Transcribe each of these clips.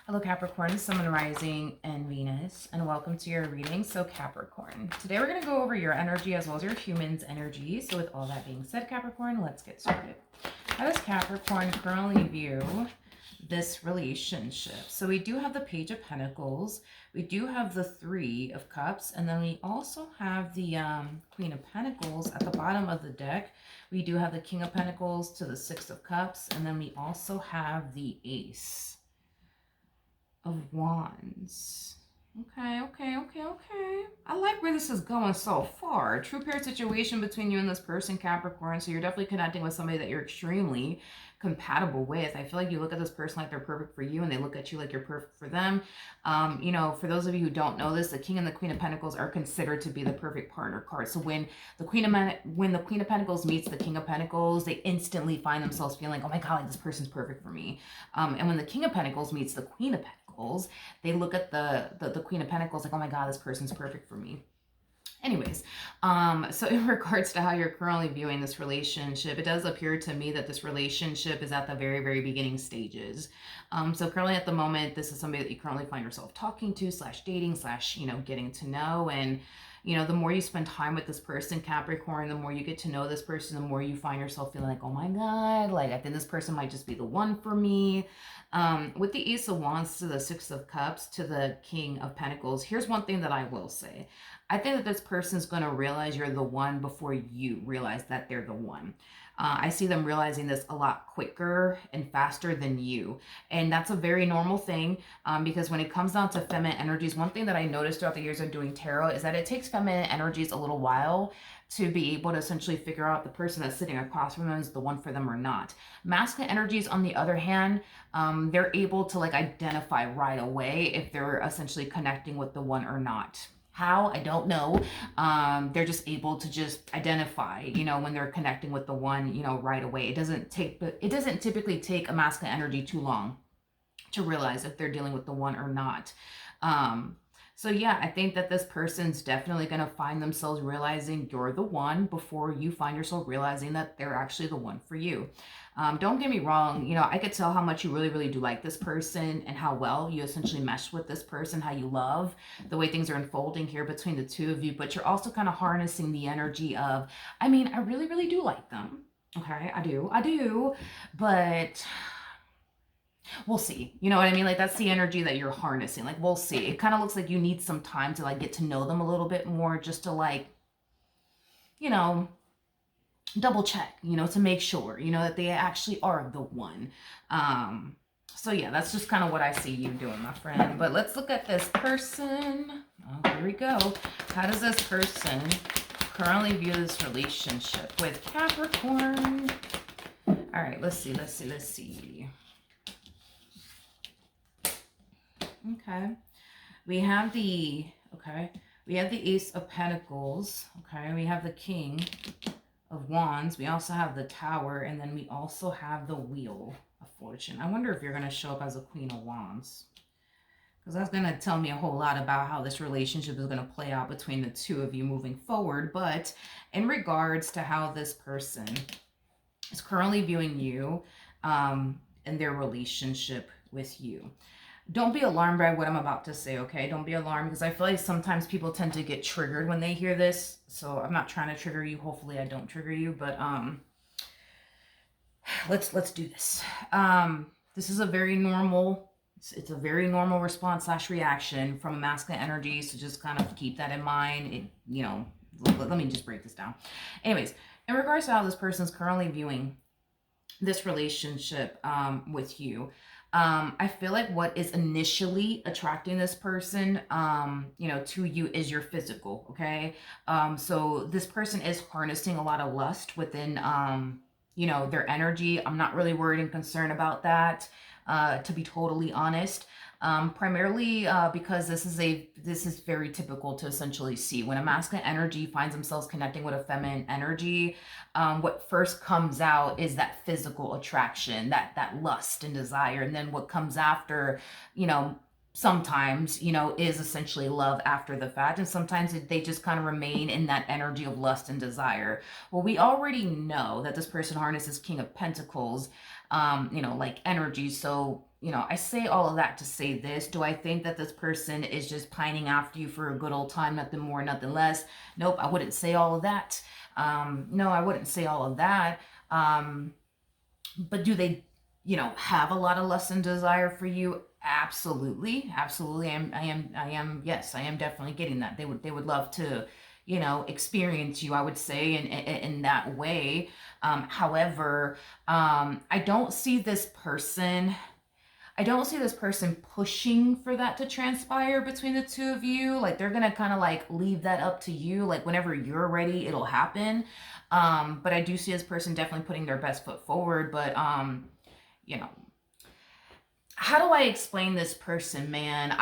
Hello Capricorn, Sun, Rising, and Venus, and welcome to your reading. So Capricorn, today we're going to go over your energy as well as your human's energy. So with all that being said, Capricorn, let's get started. How does Capricorn currently view this relationship? So we do have the Page of Pentacles, we do have the Three of Cups, and then we also have the Queen of Pentacles at the bottom of the deck. We do have the King of Pentacles to the Six of Cups, and then we also have the Ace of Wands. Okay. I like where this is going so far. True pair situation between you and this person, Capricorn. So you're definitely connecting with somebody that you're extremely compatible with. I feel like you look at this person like they're perfect for you, and they look at you like you're perfect for them. You know, for those of you who don't know this, the King and the Queen of Pentacles are considered to be the perfect partner card. So when the Queen of Pentacles meets the King of Pentacles, they instantly find themselves feeling like, oh my God, like this person's perfect for me. And when the King of Pentacles meets the Queen of Pentacles, they look at the Queen of Pentacles like, oh my God, this person's perfect for me. Anyways, so in regards to how you're currently viewing this relationship, it does appear to me that this relationship is at the very, very beginning stages. So currently at the moment, this is somebody that you currently find yourself talking to, / dating, / getting to know. And the more you spend time with this person, Capricorn, the more you get to know this person, the more you find yourself feeling like, oh my God, like I think this person might just be the one for me. With the Ace of Wands to the Six of Cups to the King of Pentacles, here's one thing that I will say. I think that this person's going to realize you're the one before you realize that they're the one. I see them realizing this a lot quicker and faster than you. And that's a very normal thing because when it comes down to feminine energies, one thing that I noticed throughout the years of doing tarot is that it takes feminine energies a little while to be able to essentially figure out the person that's sitting across from them is the one for them or not. Masculine energies, on the other hand, they're able to identify right away if they're essentially connecting with the one or not. How? I don't know. They're just able to just identify, when they're connecting with the one, right away. It doesn't typically take a masculine energy too long to realize if they're dealing with the one or not. So yeah, I think that this person's definitely going to find themselves realizing you're the one before you find yourself realizing that they're actually the one for you. Don't get me wrong, I could tell how much you really, really do like this person and how well you essentially mesh with this person, how you love the way things are unfolding here between the two of you, but you're also kind of harnessing the energy of, I really, really do like them. Okay, I do, but we'll see. You know what I mean? Like that's the energy that you're harnessing. Like we'll see. It kind of looks like you need some time to get to know them a little bit more, just to double check, to make sure, that they actually are the one. So yeah, that's just kind of what I see you doing, my friend. But let's look at this person. Oh, here we go. How does this person currently view this relationship with Capricorn? All right, let's see. Okay. We have the Ace of Pentacles. Okay. We have the King of Wands. We also have the Tower, and then we also have the Wheel of Fortune. I wonder if you're going to show up as a Queen of Wands, because that's going to tell me a whole lot about how this relationship is going to play out between the two of you moving forward. But in regards to how this person is currently viewing you and their relationship with you, don't be alarmed by what I'm about to say, okay? Don't be alarmed, because I feel like sometimes people tend to get triggered when they hear this. So I'm not trying to trigger you. Hopefully I don't trigger you, but let's do this. This is a very normal, it's a very normal response / reaction from masculine energy. So just kind of keep that in mind. Let me just break this down. Anyways, in regards to how this person's currently viewing this relationship with you, I feel like what is initially attracting this person, to you is your physical, okay? So this person is harnessing a lot of lust within, their energy. I'm not really worried and concerned about that, to be totally honest. Primarily because this is very typical to essentially see when a masculine energy finds themselves connecting with a feminine energy. What first comes out is that physical attraction, that lust and desire, and then what comes after, sometimes, you know, is essentially love after the fact. And sometimes they just kind of remain in that energy of lust and desire. Well, we already know that this person harnesses King of Pentacles, you know, like energy. So, you know, I say all of that to say this. Do I think that this person is just pining after you for a good old time, nothing more, nothing less? Nope, I wouldn't say all of that. No, I wouldn't say all of that. But do they, you know, have a lot of lust and desire for you? Absolutely, absolutely. Yes, I am definitely getting that. They would love to, you know, experience you, I would say, in that way. However, I don't see this person. I don't see this person pushing for that to transpire between the two of you. Like they're gonna kind of like leave that up to you. Like whenever you're ready, it'll happen. But I do see this person definitely putting their best foot forward. But you know, how do I explain this person, man?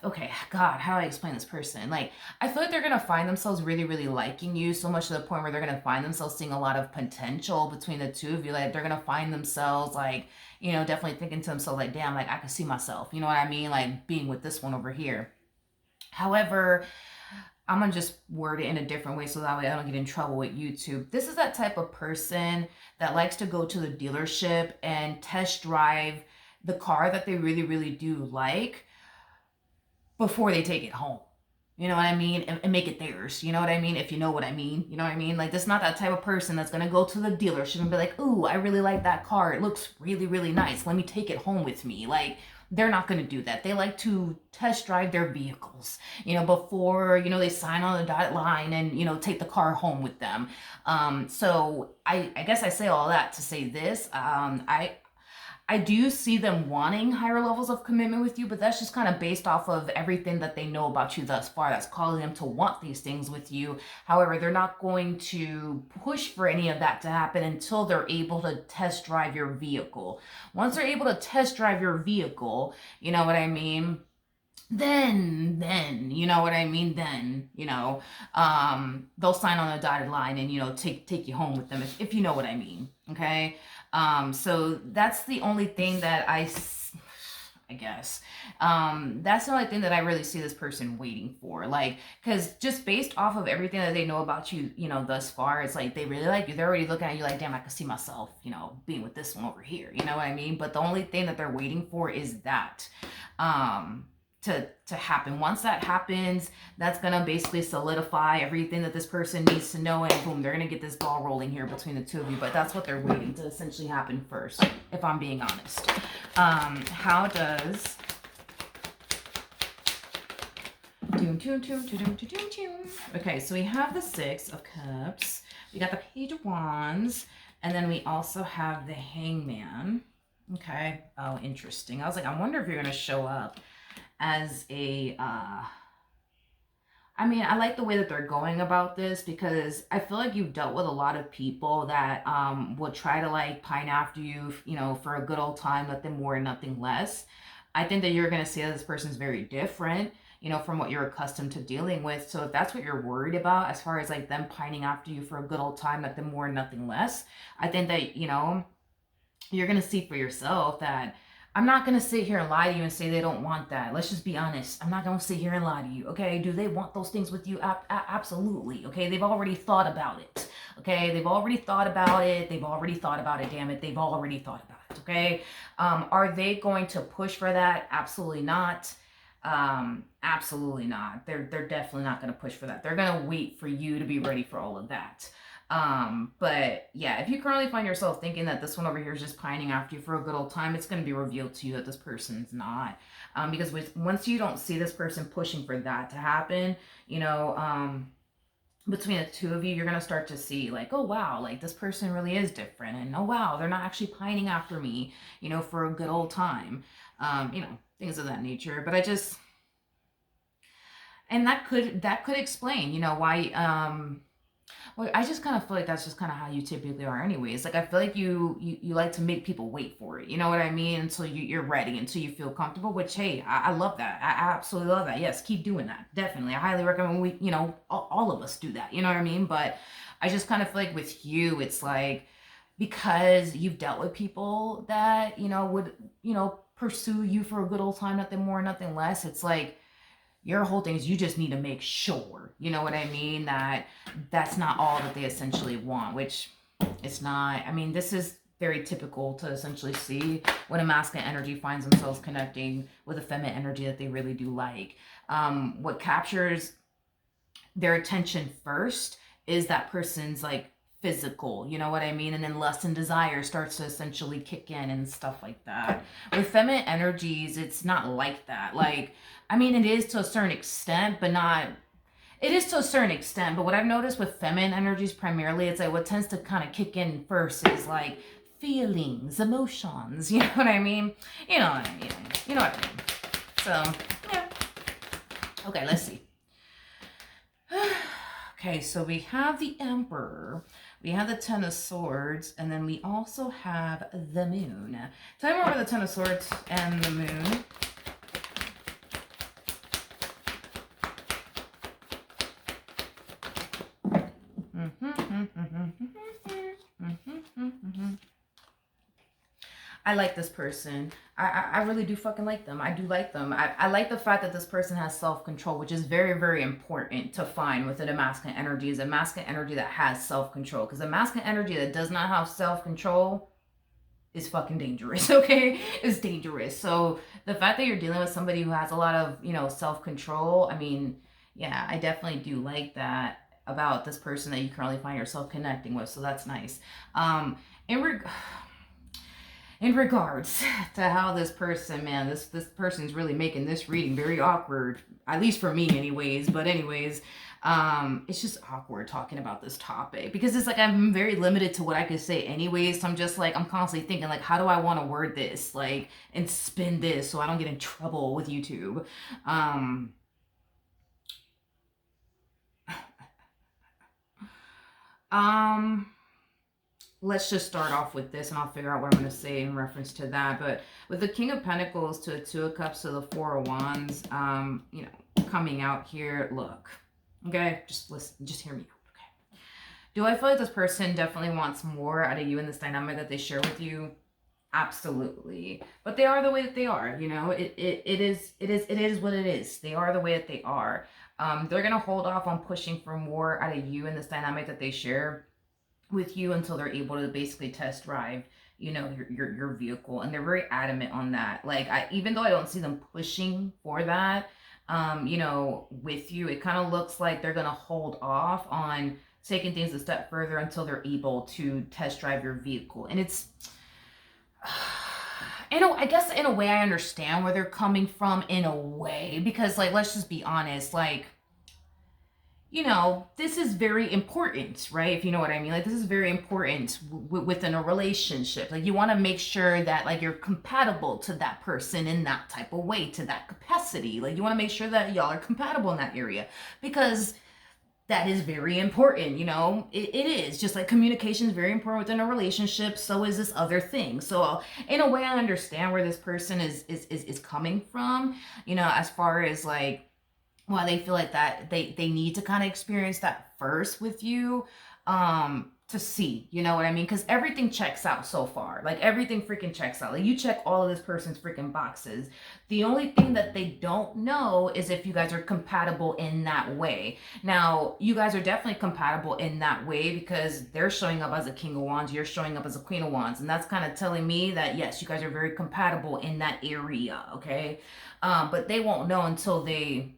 Okay, God, how do I explain this person? Like, I feel like they're gonna find themselves really, really liking you so much to the point where they're gonna find themselves seeing a lot of potential between the two of you. Like, they're gonna find themselves, like, you know, definitely thinking to themselves, like, damn, like, I can see myself, you know what I mean? Like, being with this one over here. However, I'm gonna just word it in a different way so that way I don't get in trouble with YouTube. This is that type of person that likes to go to the dealership and test drive the car that they really, really do like before they take it home. You know what I mean? And make it theirs. You know what I mean? If you know what I mean. You know what I mean? Like, this is not that type of person that's going to go to the dealership and be like, ooh, I really like that car. It looks really, really nice. Let me take it home with me. Like, they're not going to do that. They like to test drive their vehicles, you know, before, you know, they sign on the dotted line and, you know, take the car home with them. So I guess I say all that to say this. I do see them wanting higher levels of commitment with you, but that's just kind of based off of everything that they know about you thus far that's causing them to want these things with you. However, they're not going to push for any of that to happen until they're able to test drive your vehicle. Once they're able to test drive your vehicle, you know what I mean? Then, you know what I mean? Then, you know, they'll sign on a dotted line and, you know, take you home with them, if you know what I mean. Okay. So that's the only thing that I guess, that's the only thing that I really see this person waiting for. Like, cause just based off of everything that they know about you, you know, thus far, it's like, they really like you. They're already looking at you like, damn, I can see myself, you know, being with this one over here. You know what I mean? But the only thing that they're waiting for is that, to happen. Once that happens, that's gonna basically solidify everything that this person needs to know, and boom, they're gonna get this ball rolling here between the two of you. But that's what they're waiting to essentially happen first, if I'm being honest. How does okay, so we have the Six of Cups, we got the Page of Wands, and then we also have the Hangman. Okay. Oh, interesting. I was like, I wonder if you're gonna show up as a I mean, I like the way that they're going about this, because I feel like you've dealt with a lot of people that would try to like pine after you, you know, for a good old time, nothing more and nothing less. I think that you're going to see that this person's very different, you know, from what you're accustomed to dealing with. So if that's what you're worried about, as far as like them pining after you for a good old time, nothing more and nothing less, I think that, you know, you're going to see for yourself that I'm not going to sit here and lie to you and say they don't want that. Let's just be honest. I'm not going to sit here and lie to you. Okay. Do they want those things with you? Absolutely. Okay. They've already thought about it. Okay. They've already thought about it. They've already thought about it. Damn it. They've already thought about it. Okay. Are they going to push for that? Absolutely not. Absolutely not. They're definitely not going to push for that. They're going to wait for you to be ready for all of that. But yeah, if you currently find yourself thinking that this one over here is just pining after you for a good old time, it's going to be revealed to you that this person's not. Because once you don't see this person pushing for that to happen, you know, between the two of you, you're going to start to see like, oh wow, like this person really is different. And oh wow, they're not actually pining after me, you know, for a good old time. You know, things of that nature. But and that could explain, you know, why, well, I just kind of feel like that's just kind of how you typically are anyways. Like, I feel like you like to make people wait for it. You know what I mean? Until you're ready, until you feel comfortable, which, hey, I love that. I absolutely love that. Yes, keep doing that. Definitely. I highly recommend we, you know, all of us do that. You know what I mean? But I just kind of feel like with you, it's like, because you've dealt with people that, you know, would, you know, pursue you for a good old time, nothing more, nothing less. It's like your whole thing is you just need to make sure, you know what I mean, that that's not all that they essentially want, which it's not. I mean, this is very typical to essentially see when a masculine energy finds themselves connecting with a feminine energy that they really do like. What captures their attention first is that person's like physical, you know what I mean? And then lust and desire starts to essentially kick in and stuff like that. With feminine energies, it's not like that. Like, I mean, it is to a certain extent, but not, it is to a certain extent. But what I've noticed with feminine energies primarily, it's like what tends to kind of kick in first is like feelings, emotions, you know what I mean? You know what I mean? You know what I mean? So, yeah. Okay, let's see. Okay, so we have the Emperor, we have the Ten of Swords, and then we also have the Moon. Tell me more about the Ten of Swords and the Moon. I like this person. I really do fucking like them. I do like them. I like the fact that this person has self-control, which is very, very important to find within a masculine energy, is a masculine energy that has self-control. Because a masculine energy that does not have self-control is fucking dangerous, okay? It's dangerous. So the fact that you're dealing with somebody who has a lot of, you know, self-control, I mean, yeah, I definitely do like that about this person that you currently find yourself connecting with. So that's nice. In regards to how this person, man, this person's really making this reading very awkward, at least for me anyways, but anyways, it's just awkward talking about this topic because it's like I'm very limited to what I could say anyways, so I'm just like, I'm constantly thinking like, how do I want to word this, like, and spin this so I don't get in trouble with YouTube. Let's just start off with this and I'll figure out what I'm going to say in reference to that. But with the King of Pentacles to the Two of Cups to the Four of Wands, you know, coming out here, look, okay, just listen, just hear me out, okay? Do I feel like this person definitely wants more out of you in this dynamic that they share with you? Absolutely. But they are the way that they are, you know, it is what it is. They are the way that they are. They're going to hold off on pushing for more out of you in this dynamic that they share with you until they're able to basically test drive, you know, your vehicle. And they're very adamant on that. Like, even though I don't see them pushing for that, you know, with you, it kind of looks like they're going to hold off on taking things a step further until they're able to test drive your vehicle. And it's, I guess in a way I understand where they're coming from in a way, because like, let's just be honest, like, you know, this is very important, right? If you know what I mean, like this is very important within a relationship. Like you want to make sure that like you're compatible to that person in that type of way, to that capacity. Like you want to make sure that y'all are compatible in that area because that is very important. You know, it is just like communication is very important within a relationship. So is this other thing. So in a way, I understand where this person is coming from, you know, as far as like, well, they feel like that they need to kind of experience that first with you to see, you know what I mean? Because everything checks out so far. Like everything freaking checks out. Like you check all of this person's freaking boxes. The only thing that they don't know is if you guys are compatible in that way. Now, you guys are definitely compatible in that way because they're showing up as a King of Wands. You're showing up as a Queen of Wands. And that's kind of telling me that, yes, you guys are very compatible in that area, okay? But they won't know until they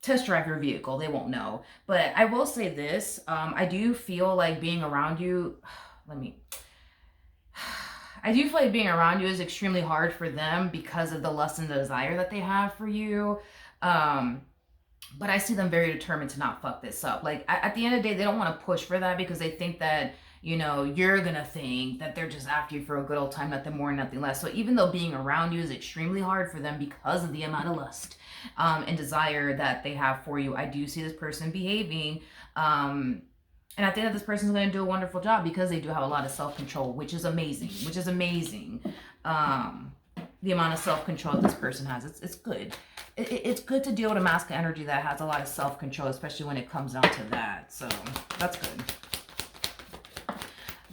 test drive your vehicle. They won't know. But I will say this, I do feel like being around you, I do feel like being around you is extremely hard for them because of the lust and the desire that they have for you. But I see them very determined to not fuck this up. Like at the end of the day, they don't want to push for that because they think that, you know, you're gonna think that they're just after you for a good old time, nothing more, nothing less. So even though being around you is extremely hard for them because of the amount of lust and desire that they have for you, I do see this person behaving. And I think that this person's going to do a wonderful job because they do have a lot of self-control, which is amazing, the amount of self-control that this person has. It's good. It's good to deal with a masculine energy that has a lot of self-control, especially when it comes down to that. So that's good.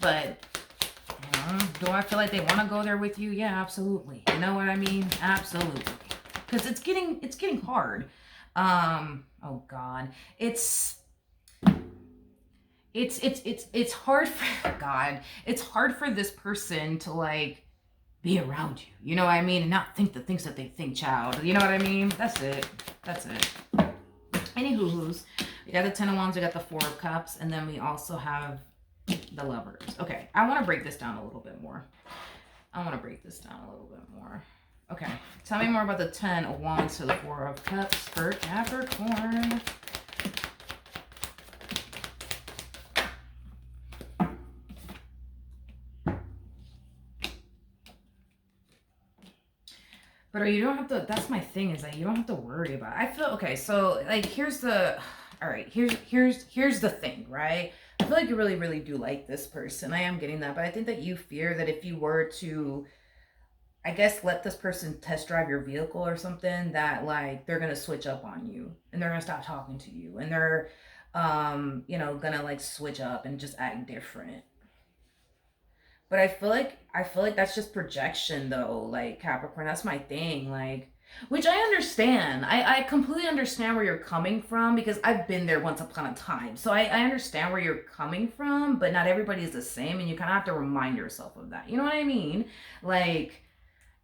But, you know, Do I feel like they want to go there with you? Yeah, absolutely. You know what I mean? Absolutely. Because it's getting hard. Oh God. It's hard for God. It's hard for this person to like be around you. You know what I mean? And not think the things that they think, child. You know what I mean? That's it. That's it. Any hoo-hoos. We got the Ten of Wands, we got the Four of Cups, and then we also have the Lovers. Okay, I want to break this down a little bit more. Okay, tell me more about the Ten of Wands to the Four of Cups for Capricorn. But you don't have to, that's my thing, is that you don't have to worry about it. I feel, okay, so like here's the thing, right? I feel like you really, really do like this person. I am getting that, but I think that you fear that if you were to, I guess, let this person test drive your vehicle or something, that like they're gonna switch up on you and they're gonna stop talking to you and they're gonna like switch up and just act different. But I feel like that's just projection though, like Capricorn. That's my thing, like, which I understand. I completely understand where you're coming from because I've been there once upon a time. So I understand where you're coming from, but not everybody is the same, and you kind of have to remind yourself of that. You know what I mean? Like,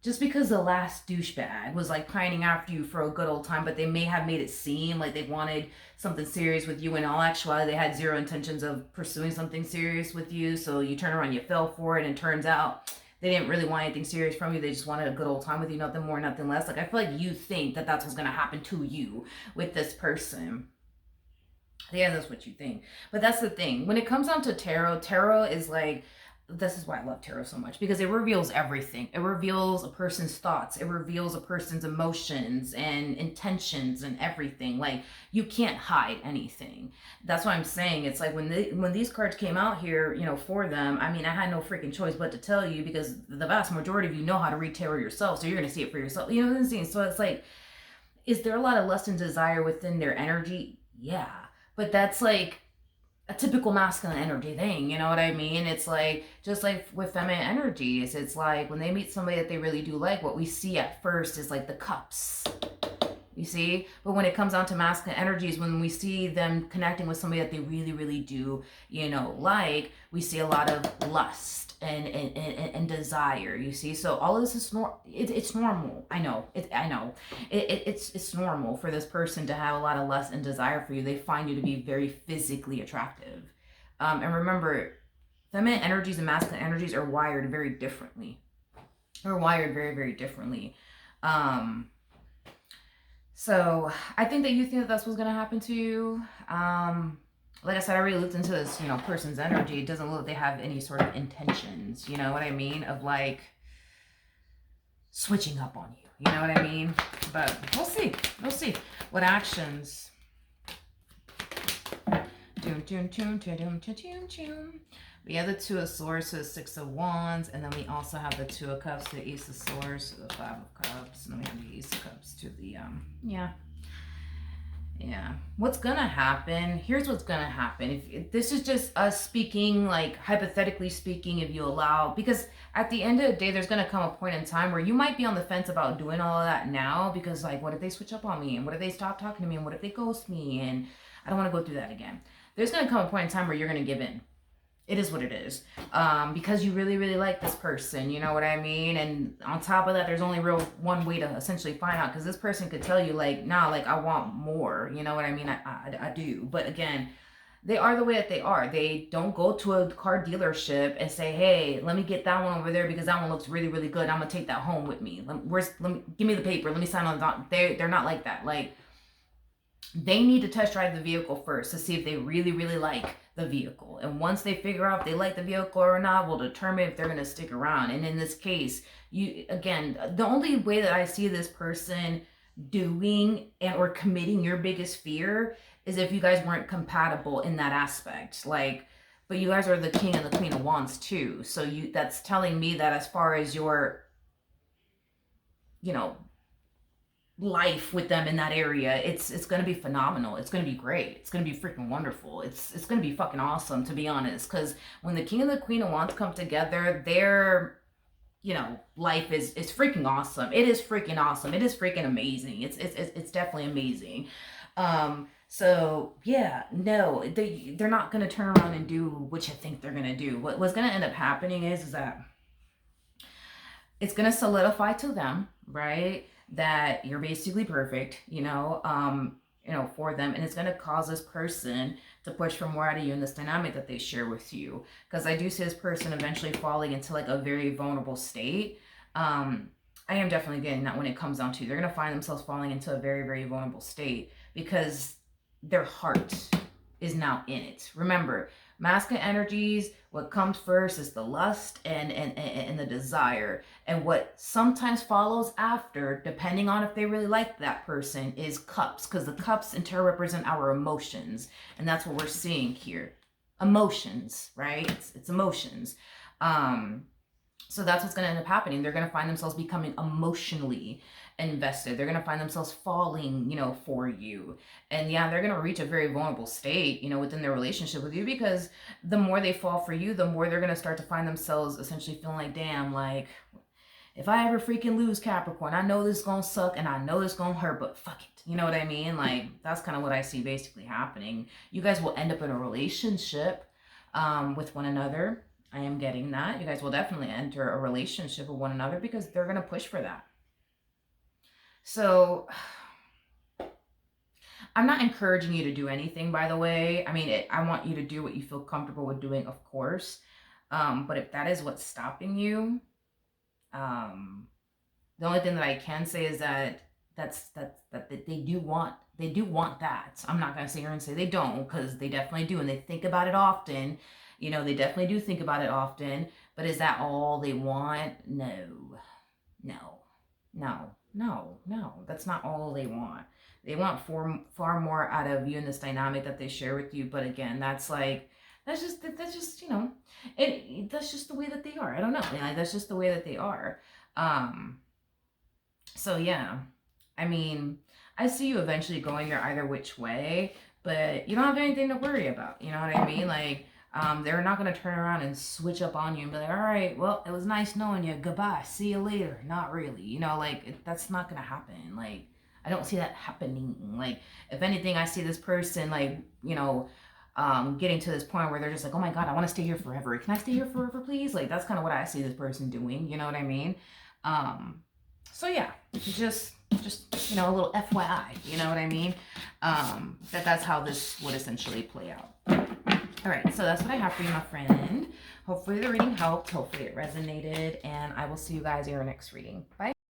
just because the last douchebag was like pining after you for a good old time, but they may have made it seem like they wanted something serious with you. In all actuality, they had zero intentions of pursuing something serious with you. So you turn around, you fell for it, and it turns out they didn't really want anything serious from you. They just wanted a good old time with you, nothing more, nothing less. Like, I feel like you think that that's what's going to happen to you with this person. Yeah, that's what you think. But that's the thing. When it comes down to tarot is like, this is why I love tarot so much, because it reveals everything. It reveals a person's thoughts. It reveals a person's emotions and intentions and everything. Like, you can't hide anything. That's why I'm saying it's like when these cards came out here, for them, I mean, I had no freaking choice but to tell you, because the vast majority of you know how to read tarot yourself, so you're going to see it for yourself. You know what I'm saying? So it's like, is there a lot of lust and desire within their energy? Yeah. But that's like a typical masculine energy thing, you know what I mean? It's like, just like with feminine energies, it's like when they meet somebody that they really do like, what we see at first is like the cups, you see? But when it comes down to masculine energies, when we see them connecting with somebody that they really, really do, like, we see a lot of lust and desire, you see? So all of this is it's normal. I know. It's normal for this person to have a lot of lust and desire for you. They find you to be very physically attractive. And remember, feminine energies and masculine energies are wired very differently. They're wired very, very differently. So I think that you think that that's what's going to happen to you. Like I said, I already looked into this, person's energy. It doesn't look like they have any sort of intentions, you know what I mean? Of like switching up on you, you know what I mean? But we'll see. We'll see. What actions? We have the Two of Swords to the Six of Wands, and then we also have the Two of Cups to the Ace of Swords to the Five of Cups, and then we have the Ace of Cups to the, Yeah. What's gonna happen? Here's what's gonna happen. If this is just us speaking, like hypothetically speaking, if you allow, because at the end of the day, there's gonna come a point in time where you might be on the fence about doing all of that now, because like, what if they switch up on me? And what if they stop talking to me? And what if they ghost me? And I don't want to go through that again. There's gonna come a point in time where you're gonna give in. It is what it is, because you really, really like this person, you know what I mean? And on top of that, there's only one way to essentially find out, because this person could tell you like, nah, like I want more, you know what I mean? I do. But again, they are the way that they are. They don't go to a car dealership and say, hey, let me get that one over there because that one looks really, really good. I'm gonna take that home with me. Give me the paper. Let me sign on the dot. They're not like that. Like, they need to test drive the vehicle first to see if they really, really like the vehicle. And once they figure out if they like the vehicle or not, will determine if they're going to stick around. And in this case, the only way that I see this person doing or committing your biggest fear is if you guys weren't compatible in that aspect. Like, but you guys are the King and the Queen of Wands too. So that's telling me that as far as your, life with them in that area. It's gonna be phenomenal. It's gonna be great. It's gonna be freaking wonderful. It's gonna be fucking awesome, to be honest. Because when the king and the queen of wands come together, their, you know, life is freaking awesome. It is freaking awesome. It is freaking amazing. It's definitely amazing. So yeah, no, they're not gonna turn around and do what you think they're gonna do. What's gonna end up happening is that it's gonna solidify to them, right, that you're basically perfect, for them, and it's gonna cause this person to push for more out of you in this dynamic that they share with you. Because I do see this person eventually falling into like a very vulnerable state. I am definitely getting that when it comes down to, they're gonna find themselves falling into a very, very vulnerable state because their heart is now in it. Remember, masculine energies, what comes first is the lust and the desire. And what sometimes follows after, depending on if they really like that person, is cups. Because the cups in tarot represent our emotions. And that's what we're seeing here. Emotions, right? It's emotions. So that's what's going to end up happening. They're going to find themselves becoming emotionally invested. They're going to find themselves falling, for you. And yeah, they're going to reach a very vulnerable state, within their relationship with you, because the more they fall for you, the more they're going to start to find themselves essentially feeling like, damn, like, if I ever freaking lose Capricorn, I know this is going to suck and I know this is going to hurt, but fuck it. You know what I mean? Like, that's kind of what I see basically happening. You guys will end up in a relationship with one another. I am getting that. You guys will definitely enter a relationship with one another because they're going to push for that. So I'm not encouraging you to do anything, by the way. I mean, I want you to do what you feel comfortable with doing, of course. But if that is what's stopping you, the only thing that I can say is that they do want that. I'm not going to sit here and say they don't, because they definitely do. And they think about it often. They definitely do think about it often. But is that all they want? No. That's not all they want. They want far more out of you in this dynamic that they share with you. But again, that's just that's just the way that they are. I don't know. That's just the way that they are. So yeah, I mean, I see you eventually going there either which way, but you don't have anything to worry about. You know what I mean? Like, they're not going to turn around and switch up on you and be like, all right, well, it was nice knowing you. Goodbye. See you later. Not really. That's not going to happen. Like, I don't see that happening. Like, if anything, I see this person, like, getting to this point where they're just like, oh my God, I want to stay here forever. Can I stay here forever, please? Like, that's kind of what I see this person doing. You know what I mean? So yeah, just a little FYI, you know what I mean? That's how this would essentially play out. All right, so that's what I have for you, my friend. Hopefully the reading helped. Hopefully it resonated, and I will see you guys in your next reading. Bye.